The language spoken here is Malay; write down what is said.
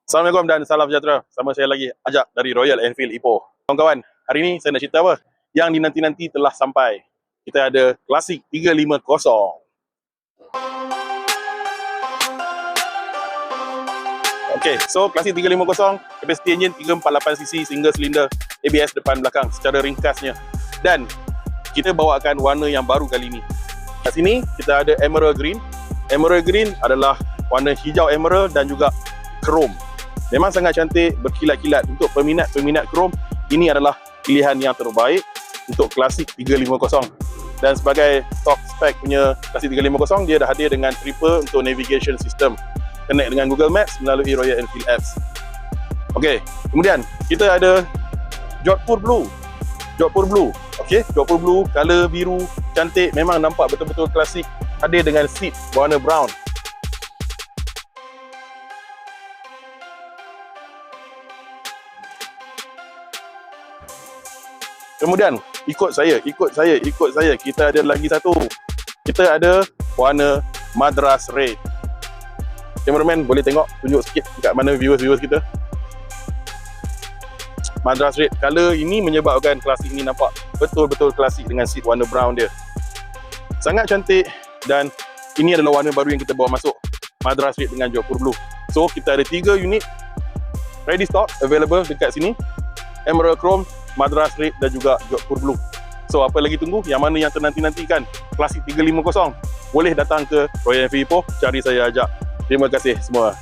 Assalamualaikum dan salam sejahtera. Sama saya lagi Ajak dari Royal Enfield Ipoh. Kawan-kawan, hari ini saya nak cerita apa? Yang dinanti-nanti telah sampai. Kita ada Classic 350. Okay, so Classic 350, capacity engine 348cc, single cylinder, ABS depan belakang secara ringkasnya. Dan kita bawakan warna yang baru kali ini. Kat sini kita ada Emerald Green. Emerald Green adalah warna hijau emerald dan juga chrome. Memang sangat cantik, berkilat-kilat. Untuk peminat-peminat chrome, ini adalah pilihan yang terbaik untuk Classic 350. Dan sebagai top spec punya Classic 350, dia dah hadir dengan triple untuk navigation system. Connect dengan Google Maps melalui Royal Enfield Apps. Okey, kemudian kita ada Jodhpur Blue. Jodhpur Blue. Okey, Jodhpur Blue, color biru, cantik. Memang nampak betul-betul klasik. Hadir dengan seat warna brown. Kemudian ikut saya. Kita ada lagi satu. Kita ada warna Madras Red. Cameraman boleh tengok, tunjuk sikit dekat mana viewers kita. Madras Red. Color ini menyebabkan klasik ini nampak betul-betul klasik dengan seat warna brown dia. Sangat cantik dan ini adalah warna baru yang kita bawa masuk. Madras Red dengan Jodhpur Blue. So kita ada 3 unit ready stock available dekat sini. Emerald Chrome, Madras Red dan juga Jodhpur Blue. So apa lagi tunggu? Yang mana yang ternanti-nantikan Classic 350? Boleh datang ke Royal Enfield Ipoh, cari saya Ajak. Terima kasih semua.